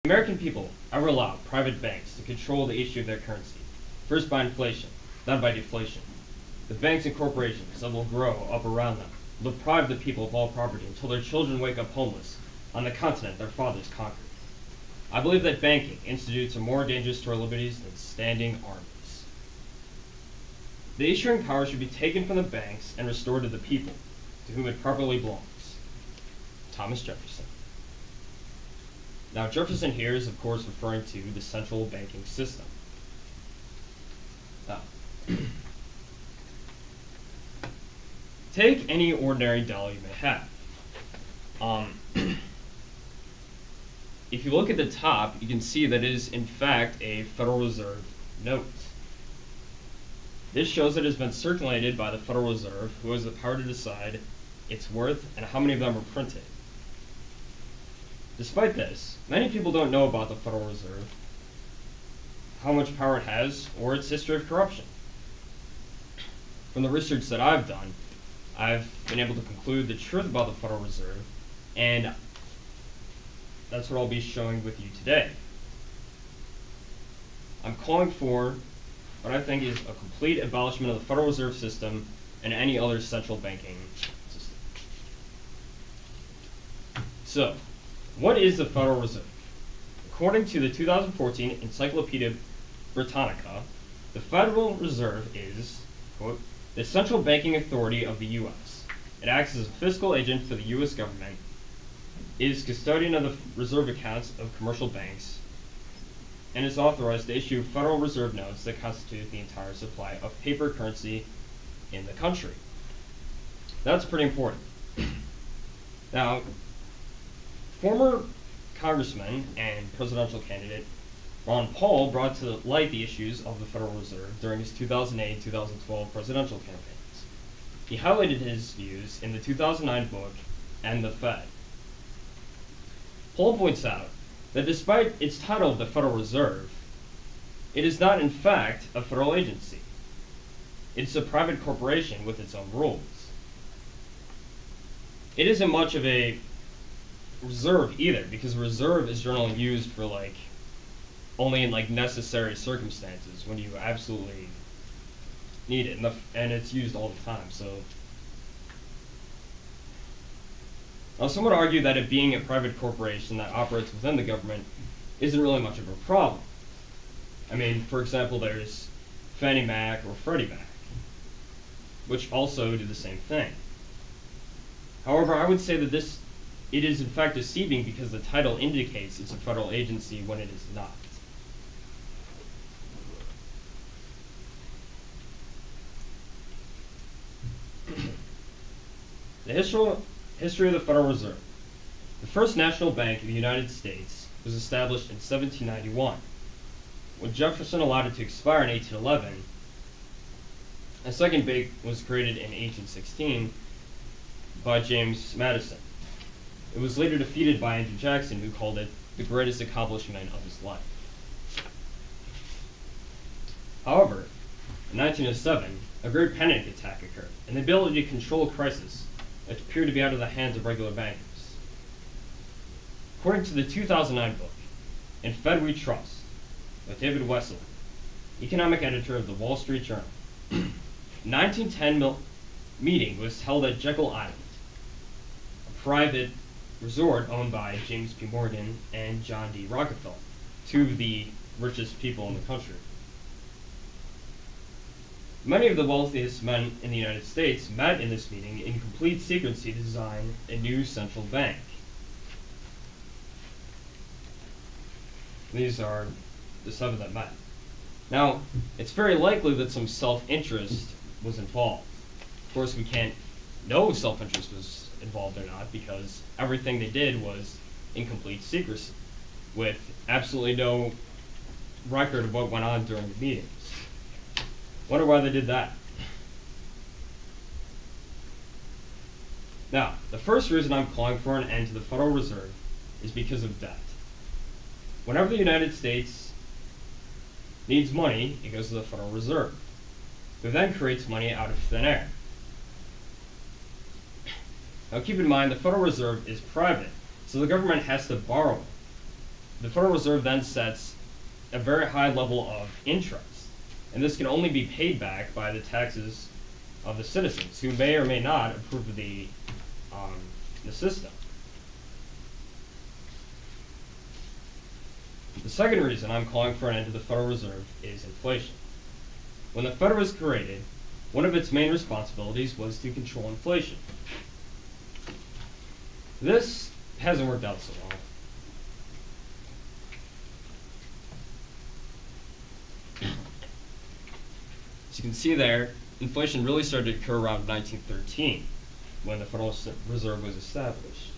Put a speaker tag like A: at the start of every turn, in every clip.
A: The American people ever allow private banks to control the issue of their currency, first by inflation, then by deflation. The banks and corporations that will grow up around them will deprive the people of all property until their children wake up homeless on the continent their fathers conquered. I believe that banking institutes are more dangerous to our liberties than standing armies. The issuing power should be taken from the banks and restored to the people, to whom it properly belongs. Thomas Jefferson. Now, Jefferson here is, of course, referring to the central banking system. Now, take any ordinary dollar you may have. If you look at the top, you can see that it is, in fact, a Federal Reserve note. This shows that it has been circulated by the Federal Reserve, who has the power to decide its worth and how many of them are printed. Despite this, many people don't know about the Federal Reserve, how much power it has, or its history of corruption. From the research that I've done, I've been able to conclude the truth about the Federal Reserve, and that's what I'll be showing with you today. I'm calling for what I think is a complete abolishment of the Federal Reserve System and any other central banking system. So, what is the Federal Reserve? According to the 2014 Encyclopedia Britannica, the Federal Reserve is, quote, the central banking authority of the U.S. It acts as a fiscal agent for the U.S. government, is custodian of the reserve accounts of commercial banks, and is authorized to issue Federal Reserve notes that constitute the entire supply of paper currency in the country. That's pretty important. Now, former Congressman and presidential candidate Ron Paul brought to light the issues of the Federal Reserve during his 2008-2012 presidential campaigns. He highlighted his views in the 2009 book, And the Fed. Paul points out that despite its title of the Federal Reserve, it is not in fact a federal agency. It's a private corporation with its own rules. It isn't much of a reserve either, because reserve is generally used for only in necessary circumstances when you absolutely need it, and it's used all the time. So now some would argue that it being a private corporation that operates within the government isn't really much of a problem. I mean, for example, there's Fannie Mac or Freddie Mac, which also do the same thing. However, I would say that it is in fact deceiving because the title indicates it's a federal agency when it is not. The history of the Federal Reserve. The first national bank of the United States was established in 1791. When Jefferson allowed it to expire in 1811, a second bank was created in 1816 by James Madison. It was later defeated by Andrew Jackson, who called it the greatest accomplishment of his life. However, in 1907, a great panic attack occurred, and the ability to control a crisis appeared to be out of the hands of regular bankers. According to the 2009 book, In Fed We Trust, by David Wessel, economic editor of the Wall Street Journal, a 1910 meeting was held at Jekyll Island, a private resort owned by James P. Morgan and John D. Rockefeller, two of the richest people in the country. Many of the wealthiest men in the United States met in this meeting in complete secrecy to design a new central bank. These are the 7 that met. Now, it's very likely that some self-interest was involved. Of course, we can't know if self-interest was involved or not because everything they did was in complete secrecy, with absolutely no record of what went on during the meetings. Wonder why they did that. Now, the first reason I'm calling for an end to the Federal Reserve is because of debt. Whenever the United States needs money, it goes to the Federal Reserve, who then creates money out of thin air. Now keep in mind, the Federal Reserve is private, so the government has to borrow it. the Federal Reserve then sets a very high level of interest, and this can only be paid back by the taxes of the citizens, who may or may not approve of the system. The second reason I'm calling for an end to the Federal Reserve is inflation. When the Fed was created, one of its main responsibilities was to control inflation. This hasn't worked out so well. As you can see there, inflation really started to occur around 1913, when the Federal Reserve was established.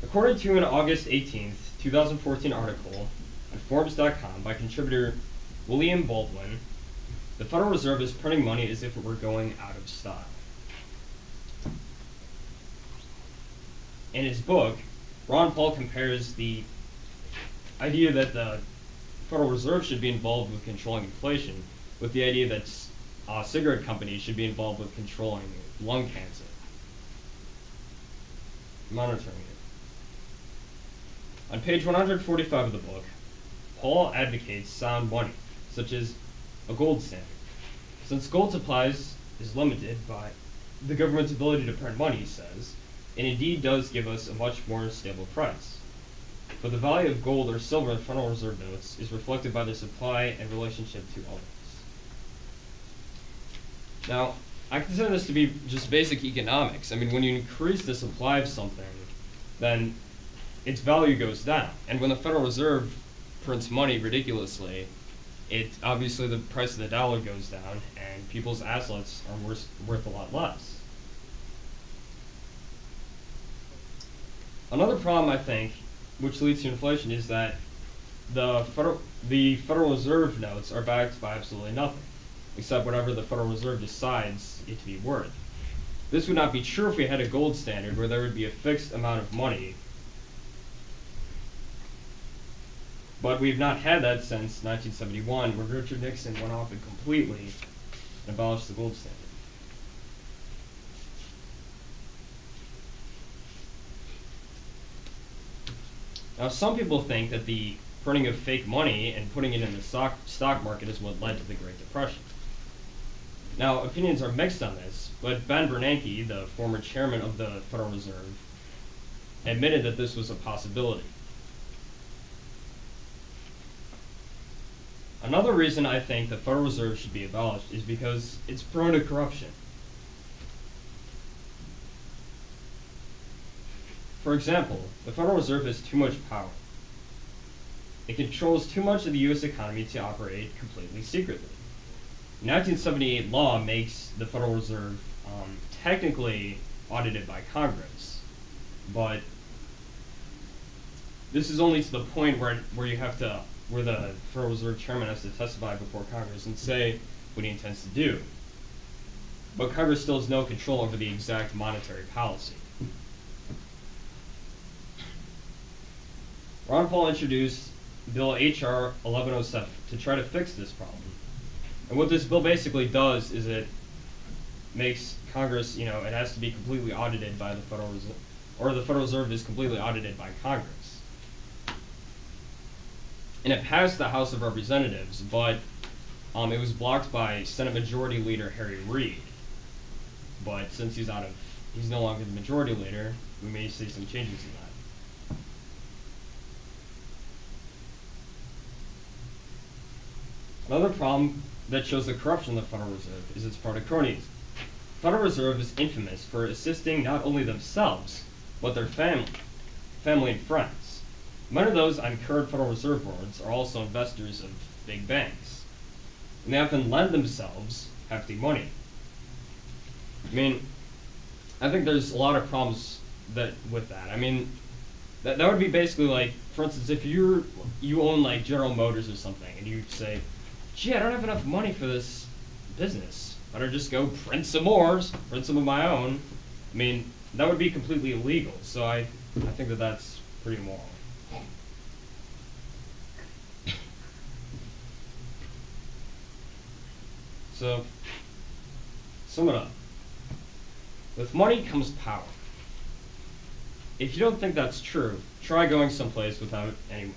A: According to an August 18th, 2014 article on Forbes.com by contributor William Baldwin, the Federal Reserve is printing money as if it were going out of style. In his book, Ron Paul compares the idea that the Federal Reserve should be involved with controlling inflation with the idea that cigarette companies should be involved with controlling lung cancer, monitoring it. On page 145 of the book, Paul advocates sound money, such as a gold standard. Since gold supplies is limited by the government's ability to print money, he says, and indeed does give us a much more stable price. But the value of gold or silver in Federal Reserve notes is reflected by their supply and relationship to others. Now, I consider this to be just basic economics. I mean, when you increase the supply of something, then its value goes down. And when the Federal Reserve prints money ridiculously, obviously the price of the dollar goes down and people's assets are worth a lot less. Another problem, I think, which leads to inflation is that the Federal Reserve notes are backed by absolutely nothing, except whatever the Federal Reserve decides it to be worth. This would not be true if we had a gold standard where there would be a fixed amount of money, but we've not had that since 1971, when Richard Nixon went off and completely abolished the gold standard. Now, some people think that the printing of fake money and putting it in the stock market is what led to the Great Depression. Now, opinions are mixed on this, but Ben Bernanke, the former chairman of the Federal Reserve, admitted that this was a possibility. Another reason I think the Federal Reserve should be abolished is because it's prone to corruption. For example, the Federal Reserve has too much power. It controls too much of the U.S. economy to operate completely secretly. 1978 law makes the Federal Reserve technically audited by Congress, but this is only to the point where the Federal Reserve Chairman has to testify before Congress and say what he intends to do. But Congress still has no control over the exact monetary policy. Ron Paul introduced Bill H.R. 1107 to try to fix this problem. And what this bill basically does is it makes Congress, it has to be completely audited by the Federal Reserve, or the Federal Reserve is completely audited by Congress. And it passed the House of Representatives, but it was blocked by Senate Majority Leader Harry Reid. But since he's no longer the Majority Leader, we may see some changes in that. Another problem that shows the corruption of the Federal Reserve is its cronyism. The Federal Reserve is infamous for assisting not only themselves, but their family and friends. Many of those on current Federal Reserve boards are also investors of big banks, and they often lend themselves hefty money. I think there's a lot of problems with that. That would be basically like, for instance, if you own like General Motors or something, and you say, gee, I don't have enough money for this business. Better just go print some of my own. That would be completely illegal. So I think that that's pretty immoral. So, sum it up. With money comes power. if you don't think that's true, try going someplace without anyone.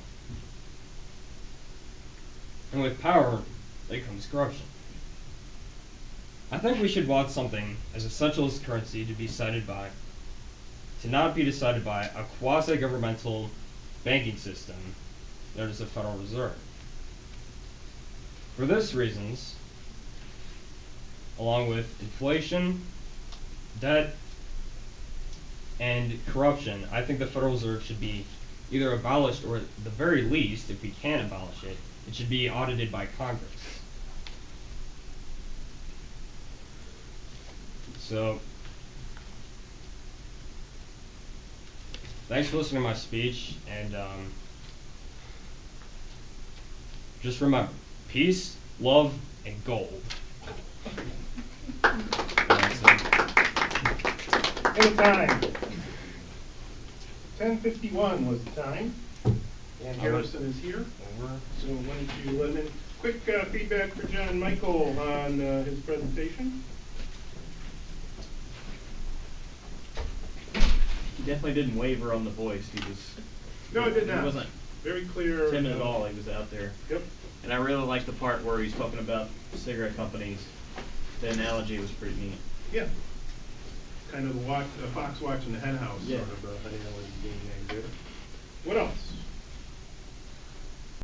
A: And with power, there comes corruption. I think we should want something as essential as currency to not be decided by a quasi-governmental banking system known as the Federal Reserve. For these reasons, along with inflation, debt, and corruption, I think the Federal Reserve should be either abolished, or at the very least, if we can abolish it, it should be audited by Congress. So, thanks for listening to my speech, and just remember, peace, love, and gold.
B: And time. 10:51 was the time. And Harrison is here. So why don't you let him in? Quick feedback for John Michael on his presentation.
C: He definitely didn't waver on the voice.
B: No, it did not.
C: He wasn't
B: very clear.
C: timid at all. He was out there.
B: Yep.
C: And I really liked the part where he's talking about cigarette companies. The analogy was pretty neat.
B: Yeah. Kind of the fox watching the hen house
C: Yeah.
B: sort of analogy being made there. What else?